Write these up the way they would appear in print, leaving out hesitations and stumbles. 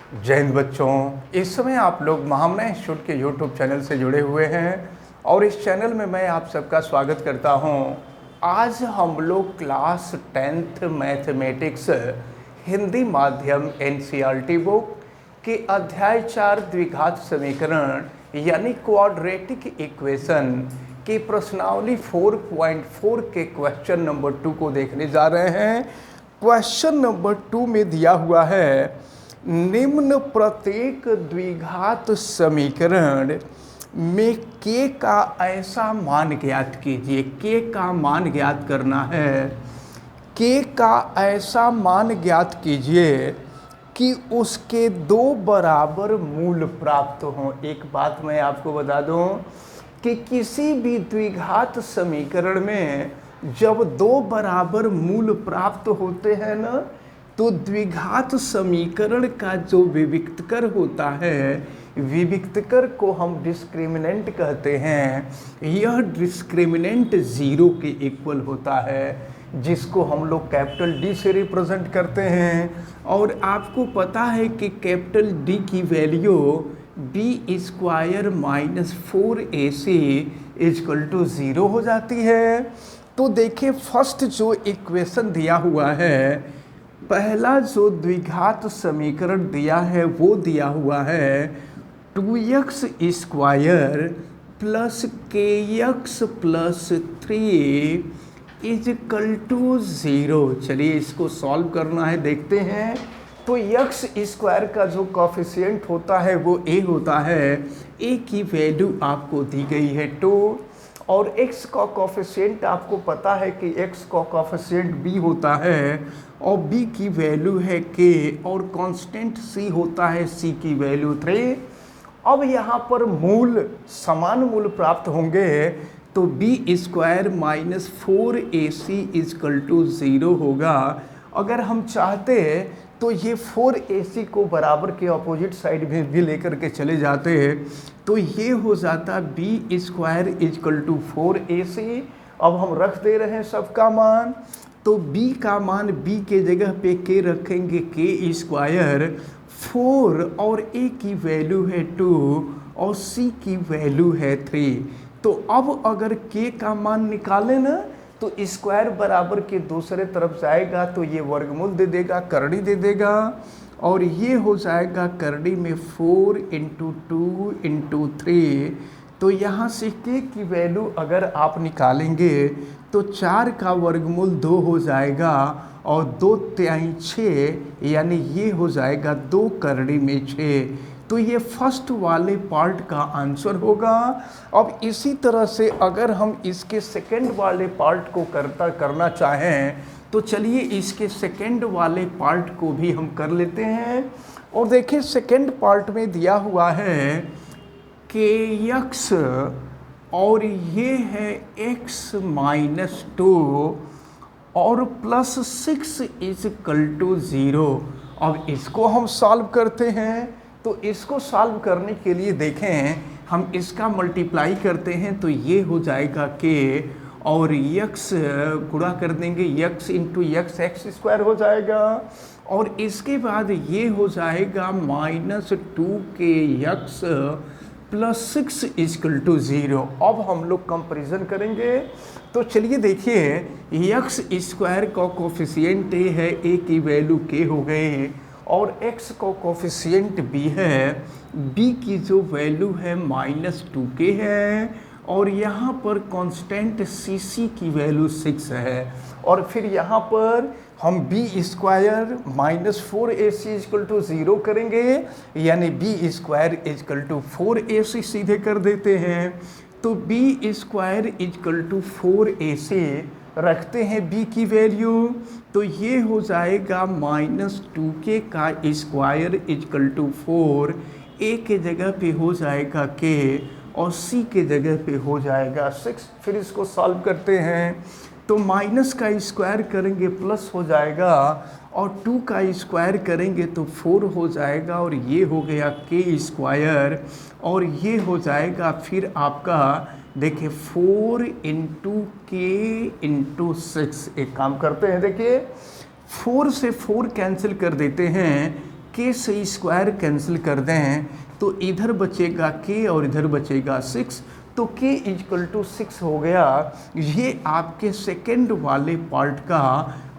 जय हिंद बच्चों। इस समय आप लोग महामना इंस्टीट्यूट के यूट्यूब चैनल से जुड़े हुए हैं और इस चैनल में मैं आप सबका स्वागत करता हूं। आज हम लोग क्लास 10th मैथमेटिक्स हिंदी माध्यम एनसीईआरटी बुक के अध्याय 4 द्विघात समीकरण यानी क्वाड्रेटिक इक्वेशन की प्रश्नावली 4.4 के क्वेश्चन नंबर 2 को देखने जा रहे हैं। क्वेश्चन नंबर 2 में दिया हुआ है, निम्न प्रत्येक द्विघात समीकरण में k का ऐसा मान ज्ञात कीजिए। k का मान ज्ञात करना है। k का ऐसा मान ज्ञात कीजिए कि उसके दो बराबर मूल प्राप्त हों। एक बात मैं आपको बता दूं कि किसी भी द्विघात समीकरण में जब दो बराबर मूल प्राप्त होते हैं ना, तो द्विघात समीकरण का जो विविक्तकर होता है, विविक्तकर को हम डिस्क्रिमिनेंट कहते हैं। यह डिस्क्रिमिनेंट 0 के इक्वल होता है, जिसको हम लोग कैपिटल D से रिप्रेजेंट करते हैं। और आपको पता है कि कैपिटल D की value b² minus 4ac equal to 0 हो जाती है। तो देखिए, फर्स्ट जो इक्वेशन दिया हुआ है, पहला जो द्विघात समीकरण दिया है वो दिया हुआ है 2x square plus kx plus 3 equal to 0। चलिए इसको सॉल्व करना है, देखते हैं। तो x स्क्वायर का जो कॉफिशिएंट होता है वो a होता है। a की वैल्यू आपको दी गई है 2 और x का कॉफिशिएंट आपको पता है कि x का कॉफिशिएंट b होता है और b की वैल्यू है k और कांस्टेंट c होता है, c की वैल्यू 3। अब यहाँ पर मूल समान मूल प्राप्त होंगे तो b² minus 4ac equal to 0 होगा। अगर हम चाहते तो ये 4ac को बराबर के अपोजिट साइड में भी लेकर के चले जाते तो ये हो जाता b² इक्वल टू 4ac। अब हम रख दे रहे हैं सबका मान, तो b का मान b के जगह पे k रखेंगे, k² 4 और a की वैल्यू है 2 और c की वैल्यू है 3। तो अब अगर k का मान निकालें ना, तो स्क्वायर बराबर के दूसरे तरफ जाएगा तो ये वर्गमूल दे देगा, करड़ी दे देगा और ये हो जाएगा करड़ी में 4 इंटू 2 इंटू 3। तो यहाँ से k की वैल्यू अगर आप निकालेंगे तो 4 का वर्गमूल 2 हो जाएगा और 2 तिहाई 6, यानी ये हो जाएगा 2 करड़ी में 6। तो ये फर्स्ट वाले पार्ट का आंसर होगा। अब इसी तरह से अगर हम इसके सेकंड वाले पार्ट को करना चाहें तो चलिए इसके सेकंड वाले पार्ट को भी हम कर लेते हैं। और देखिए सेकंड पार्ट में दिया हुआ है kx और ये है x माइनस 2 और प्लस 6 इक्वल टू 0। अब इसको हम सॉल्व करते हैं। तो इसको सॉल्व करने के लिए देखें, हम इसका मल्टीप्लाई करते हैं तो ये हो जाएगा k और x गुणा कर देंगे, x इंटू x² हो जाएगा और इसके बाद ये हो जाएगा minus 2kx plus 6 equal to 0। अब हम लोग कंपेरिजन करेंगे। तो चलिए देखिए, x² का कोफिशिएंट a है, a की वैल्यू k हो गए और x का कोफिशिएंट b है, b की जो वैल्यू है माइनस 2k है और यहाँ पर कांस्टेंट cc की वैल्यू 6 है। और फिर यहाँ पर हम b² minus 4ac equal to 0 करेंगे, यानी b² इक्वल टू 4ac सीधे कर देते हैं। तो b² इक्वल टू 4ac रखते हैं b की वैल्यू, तो ये हो जाएगा माइनस 2k का स्क्वायर इक्वल टू 4। a के जगह पे हो जाएगा k और c के जगह पे हो जाएगा 6। फिर इसको सॉल्व करते हैं तो माइनस का स्क्वायर करेंगे प्लस हो जाएगा और 2 का स्क्वायर करेंगे तो 4 हो जाएगा और ये हो गया k² और ये हो जाएगा फिर आपका देखिए 4 इंटू k इंटू 6। एक काम करते हैं, देखिए 4 से 4 कैंसिल कर देते हैं, k k से स्क्वायर कैंसिल कर दें तो इधर बचेगा k और इधर बचेगा 6, तो k इक्वल टू 6 हो गया। ये आपके सेकेंड वाले पार्ट का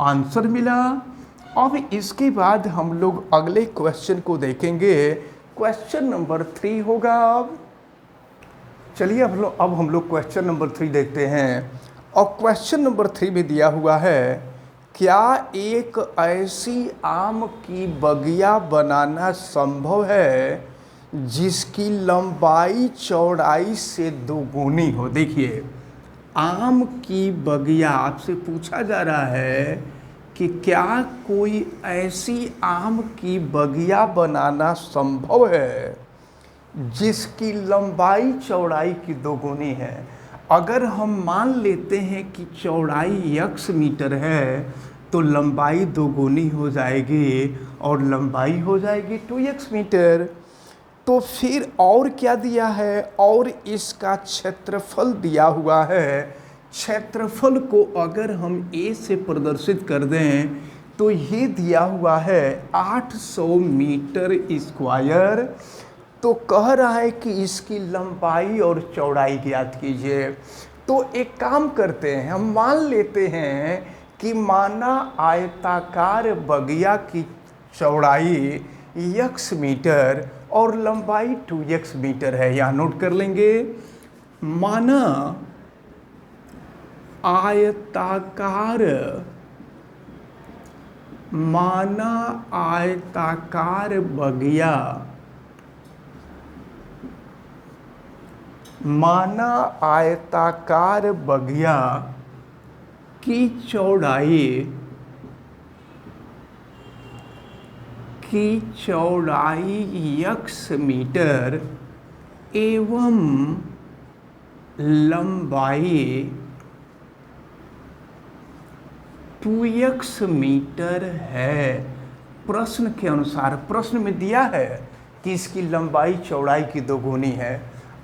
आंसर मिला। अब इसके बाद हम लोग अगले क्वेश्चन को देखेंगे। क्वेश्चन नंबर 3 होगा। अब चलिए अब हम लोग क्वेश्चन नंबर 3 देखते हैं। और क्वेश्चन नंबर 3 में दिया हुआ है, क्या एक ऐसी आम की बगिया बनाना संभव है जिसकी लंबाई चौड़ाई से दोगुनी हो। देखिए, आम की बगिया आपसे पूछा जा रहा है कि क्या कोई ऐसी आम की बगिया बनाना संभव है जिसकी लंबाई चौड़ाई की दोगुनी है। अगर हम मान लेते हैं कि चौड़ाई x मीटर है तो लंबाई दोगुनी हो जाएगी और लंबाई हो जाएगी 2x मीटर। तो फिर और क्या दिया है, और इसका क्षेत्रफल दिया हुआ है। क्षेत्रफल को अगर हम a से प्रदर्शित कर दें तो ये दिया हुआ है 800 मीटर स्क्वायर। तो कह रहा है कि इसकी लंबाई और चौड़ाई ज्ञात कीजिए। तो एक काम करते हैं, हम मान लेते हैं कि माना आयताकार बगिया की चौड़ाई x मीटर और लंबाई 2x मीटर है। यहाँ नोट कर लेंगे। माना आयताकार बगिया, माना आयताकार बगिया की चौड़ाई x मीटर एवं लंबाई 2x मीटर है। प्रश्न के अनुसार, प्रश्न में दिया है कि इसकी लंबाई चौड़ाई की दोगुनी है।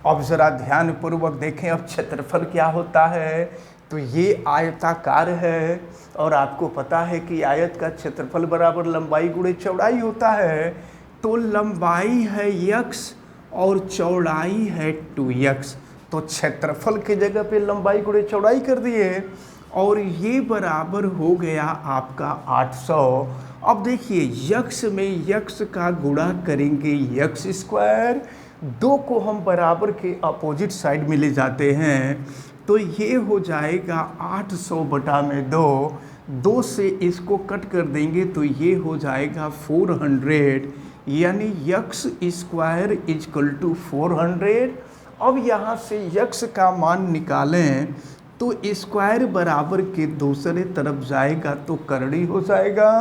अब ज़रा ध्यानपूर्वक देखें, अब क्षेत्रफल क्या होता है। तो ये आयताकार है और आपको पता है कि आयत का क्षेत्रफल बराबर लंबाई गुणे चौड़ाई होता है। तो लंबाई है x और चौड़ाई है 2x। तो क्षेत्रफल की जगह पे लंबाई गुणे चौड़ाई कर दिए और ये बराबर हो गया आपका 800। अब देखिए, x में x का गुणा करेंगे x स्क्वायर, 2 को हम बराबर के अपोजिट साइड में ले जाते हैं तो ये हो जाएगा 800 बटा में 2 से इसको कट कर देंगे तो ये हो जाएगा 400, यानी x स्क्वायर इक्वल टू 400। अब यहाँ से x का मान निकालें तो स्क्वायर बराबर के दूसरे तरफ जाएगा तो करड़ी हो जाएगा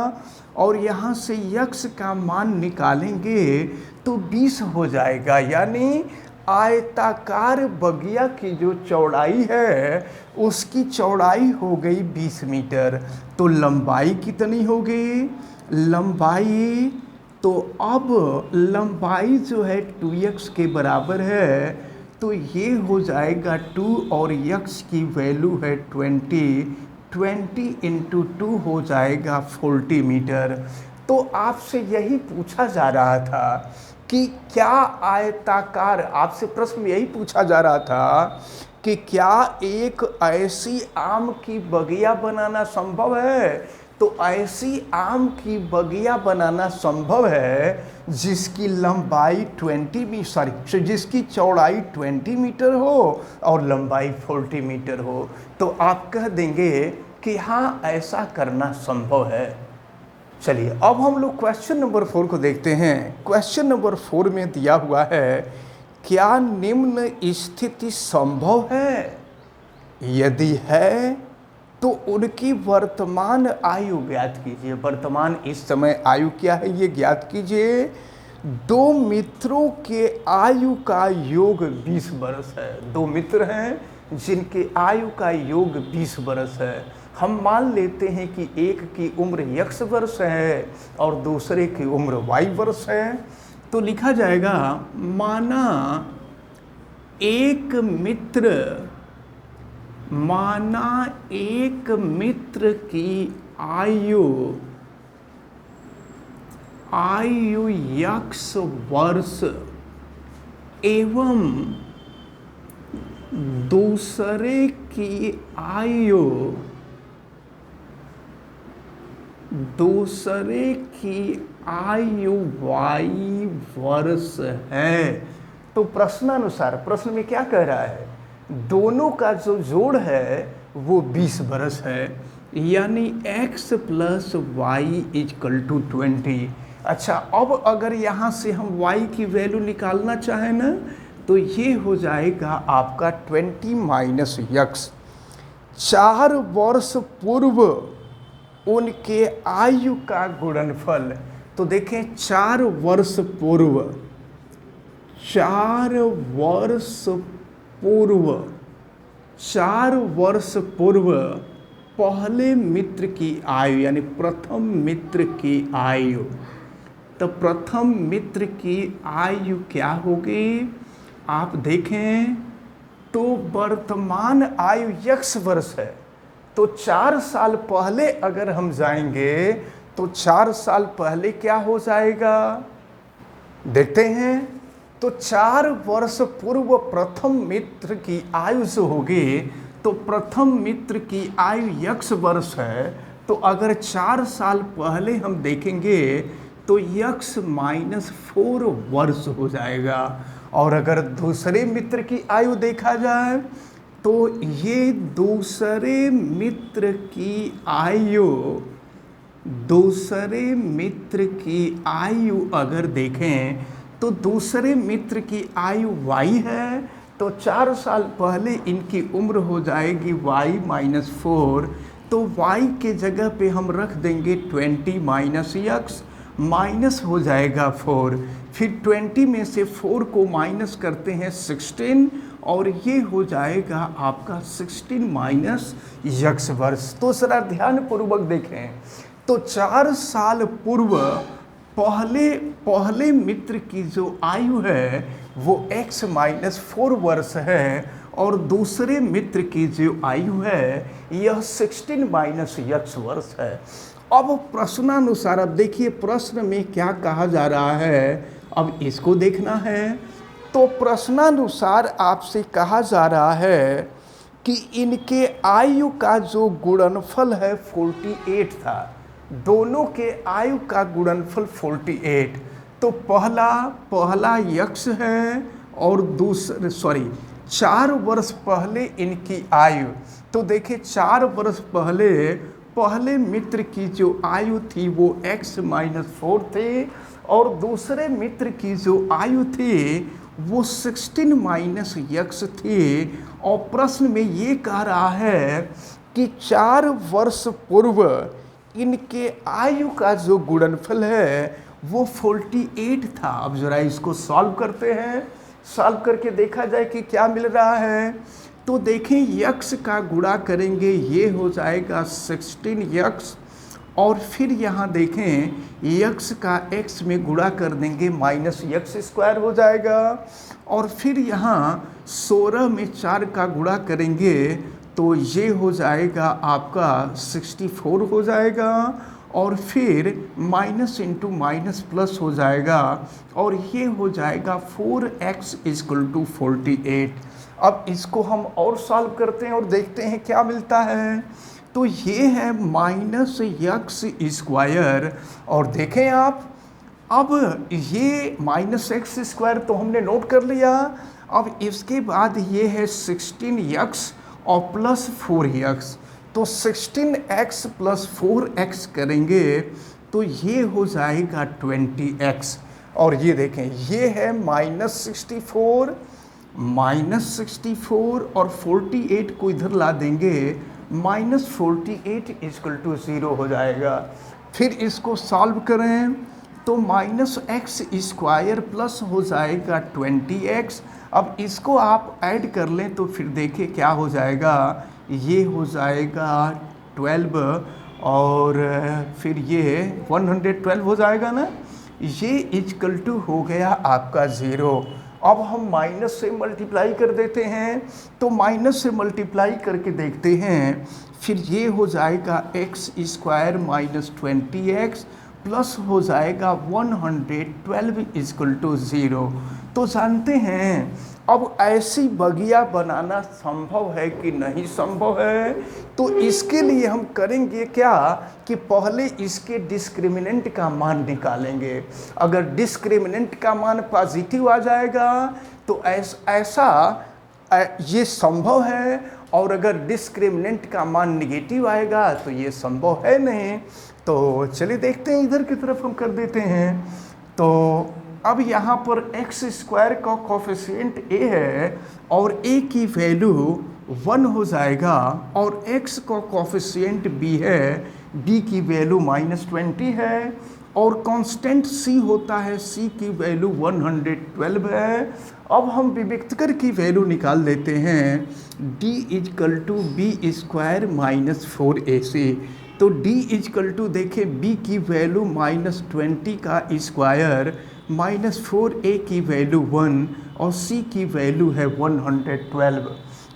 और यहाँ से x का मान निकालेंगे तो 20 हो जाएगा। यानी आयताकार बगिया की जो चौड़ाई है उसकी चौड़ाई हो गई 20 मीटर। तो लंबाई कितनी हो गई, लंबाई, तो अब लंबाई जो है 2x के बराबर है तो ये हो जाएगा 2 और x की वैल्यू है 20 इंटू 2 हो जाएगा 40 मीटर। तो आपसे यही पूछा जा रहा था कि क्या आयताकार, आपसे प्रश्न में यही पूछा जा रहा था कि क्या एक ऐसी आम की बगिया बनाना संभव है। तो ऐसी आम की बगिया बनाना संभव है जिसकी लंबाई जिसकी चौड़ाई 20 मीटर हो और लंबाई 40 मीटर हो। तो आप कह देंगे कि हाँ, ऐसा करना संभव है। चलिए अब हम लोग क्वेश्चन नंबर 4 को देखते हैं। क्वेश्चन नंबर 4 में दिया हुआ है, क्या निम्न स्थिति संभव है, यदि है तो उनकी वर्तमान आयु ज्ञात कीजिए। वर्तमान इस समय आयु क्या है ये ज्ञात कीजिए। 2 मित्रों के आयु का योग 20 वर्ष है। 2 मित्र हैं जिनके आयु का योग 20 वर्ष है। हम मान लेते हैं कि एक की उम्र x वर्ष है और दूसरे की उम्र y वर्ष है। तो लिखा जाएगा, माना एक मित्र की आयु यक्स वर्ष एवं दूसरे की आयु y वर्ष है। तो प्रश्नानुसार प्रश्न में क्या कह रहा है, दोनों का जो जोड़ है वो 20 वर्ष है, यानी x + y = 20। अच्छा, अब अगर यहाँ से हम y की वैल्यू निकालना चाहें ना, तो ये हो जाएगा आपका 20 - x। 4 वर्ष पूर्व उनके आयु का गुणनफल। तो देखें 4 वर्ष पूर्व, 4 वर्ष पूर्व पहले मित्र की आयु, यानी प्रथम मित्र की आयु। तो प्रथम मित्र की आयु क्या होगी, आप देखें तो वर्तमान आयु x वर्ष है। तो 4 साल पहले अगर हम जाएंगे तो 4 साल पहले क्या हो जाएगा, देखते हैं। तो 4 वर्ष पूर्व प्रथम मित्र की आयु से होगी, तो प्रथम मित्र की आयु x वर्ष है। तो अगर 4 साल पहले हम देखेंगे तो x - 4 वर्ष हो जाएगा। और अगर दूसरे मित्र की आयु देखा जाए तो ये दूसरे मित्र की आयु अगर देखें तो दूसरे मित्र की आयु y है। तो 4 साल पहले इनकी उम्र हो जाएगी y - 4। तो y के जगह पे हम रख देंगे 20 - x, माइनस हो जाएगा 4। फिर 20 में से 4 को माइनस करते हैं 16, और ये हो जाएगा आपका 16 - x वर्ष। तो जरा ध्यानपूर्वक देखें, तो 4 साल पूर्व पहले मित्र की जो आयु है वो x - 4 वर्ष है, और दूसरे मित्र की जो आयु है यह 16 - x वर्ष है। अब प्रश्नानुसार, अब देखिए प्रश्न में क्या कहा जा रहा है, अब इसको देखना है। तो प्रश्नानुसार आपसे कहा जा रहा है कि इनके आयु का जो गुणनफल है 48 था, दोनों के आयु का गुणनफल 48। तो पहला x है और दूसरे 4 वर्ष पहले इनकी आयु। तो देखिए 4 वर्ष पहले मित्र की जो आयु थी वो x - 4 थे, और दूसरे मित्र की जो आयु थी वो 16 - x थी। और प्रश्न में ये कह रहा है कि 4 वर्ष पूर्व इनके आयु का जो गुणनफल है वो 48 था। अब जरा इसको सॉल्व करते हैं, सॉल्व करके देखा जाए कि क्या मिल रहा है। तो देखें x का गुणा करेंगे, ये हो जाएगा 16x, और फिर यहाँ देखें x का x में गुणा कर देंगे -x² हो जाएगा, और फिर यहाँ 16 में 4 का गुणा करेंगे तो ये हो जाएगा आपका 64 हो जाएगा, और फिर माइनस इंटू माइनस प्लस हो जाएगा, और ये हो जाएगा 4x = 48। अब इसको हम और सॉल्व करते हैं और देखते हैं क्या मिलता है। तो ये है -x², और देखें आप, अब ये -x² तो हमने नोट कर लिया। अब इसके बाद ये है 16x और प्लस 4x, तो 16x + 4x करेंगे तो ये हो जाएगा 20x। और ये देखें, ये है -64 और 48 को इधर ला देंगे, -48 = 0 हो जाएगा। फिर इसको सॉल्व करें तो -x² प्लस हो जाएगा 20x। अब इसको आप ऐड कर लें तो फिर देखिए क्या हो जाएगा, ये हो जाएगा 12, और फिर ये 112 हो जाएगा ना, ये = हो गया आपका 0। अब हम माइनस से मल्टीप्लाई कर देते हैं, तो माइनस से मल्टीप्लाई करके देखते हैं, फिर ये हो जाएगा x² - 20x प्लस हो जाएगा 112 इक्वल टू 0। तो जानते हैं अब ऐसी बगिया बनाना संभव है कि नहीं संभव है। तो इसके लिए हम करेंगे क्या कि पहले इसके डिस्क्रिमिनेंट का मान निकालेंगे। अगर डिस्क्रिमिनेंट का मान पॉजिटिव आ जाएगा तो ऐसा ये संभव है, और अगर डिस्क्रिमिनेंट का मान निगेटिव आएगा तो ये संभव है नहीं। तो चलिए देखते हैं, इधर की तरफ हम कर देते हैं। तो अब यहाँ पर एक्स स्क्वायर का कोफिशिएंट a है और a की वैल्यू 1 हो जाएगा, और x का कोफिशिएंट b है, b की वैल्यू -20 है, और कांस्टेंट c होता है, c की वैल्यू 112 है। अब हम विविक्तकर की वैल्यू निकाल लेते हैं, d equal to b square -4ac। तो d इजकल टू देखें b की वैल्यू -20 का स्क्वायर -4a की वैल्यू 1 और c की वैल्यू है 112।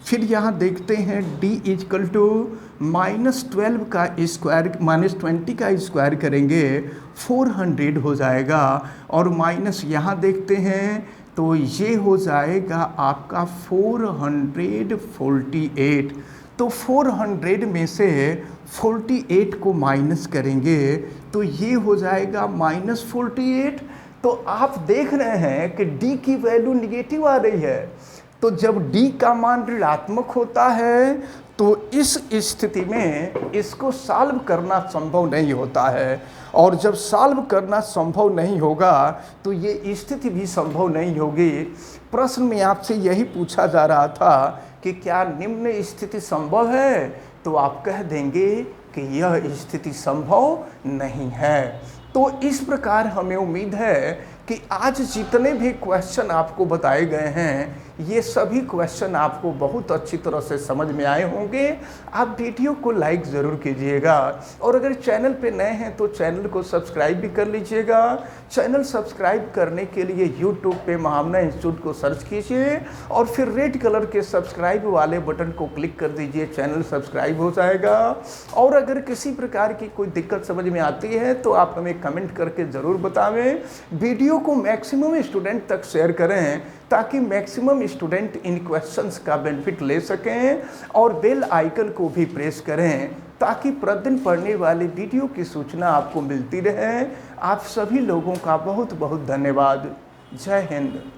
फिर यहाँ देखते हैं d इजकल टू -12 का स्क्वायर -20 का स्क्वायर करेंगे 400 हो जाएगा, और माइनस यहाँ देखते हैं तो ये हो जाएगा आपका 448। तो 400 में से 48 को माइनस करेंगे तो ये हो जाएगा -48। तो आप देख रहे हैं कि d की वैल्यू निगेटिव आ रही है। तो जब d का मान ऋणात्मक होता है तो इस स्थिति में इसको सॉल्व करना संभव नहीं होता है, और जब सॉल्व करना संभव नहीं होगा तो ये स्थिति भी संभव नहीं होगी। प्रश्न में आपसे यही पूछा जा रहा था कि क्या निम्न स्थिति संभव है, तो आप कह देंगे कि यह स्थिति संभव नहीं है। तो इस प्रकार हमें उम्मीद है कि आज जितने भी क्वेश्चन आपको बताए गए हैं ये सभी क्वेश्चन आपको बहुत अच्छी तरह से समझ में आए होंगे। आप वीडियो को लाइक ज़रूर कीजिएगा, और अगर चैनल पे नए हैं तो चैनल को सब्सक्राइब भी कर लीजिएगा। चैनल सब्सक्राइब करने के लिए यूट्यूब पे महामना इंस्टीट्यूट को सर्च कीजिए और फिर रेड कलर के सब्सक्राइब वाले बटन को क्लिक कर दीजिए, चैनल सब्सक्राइब हो जाएगा। और अगर किसी प्रकार की कोई दिक्कत समझ में आती है तो आप हमें कमेंट करके ज़रूर बतावें। वीडियो को मैक्सिमम स्टूडेंट तक शेयर करें ताकि मैक्सिमम स्टूडेंट इन क्वेश्चंस का बेनिफिट ले सकें, और बेल आइकन को भी प्रेस करें ताकि प्रतिदिन पढ़ने वाले वीडियो की सूचना आपको मिलती रहे। आप सभी लोगों का बहुत बहुत धन्यवाद। जय हिंद।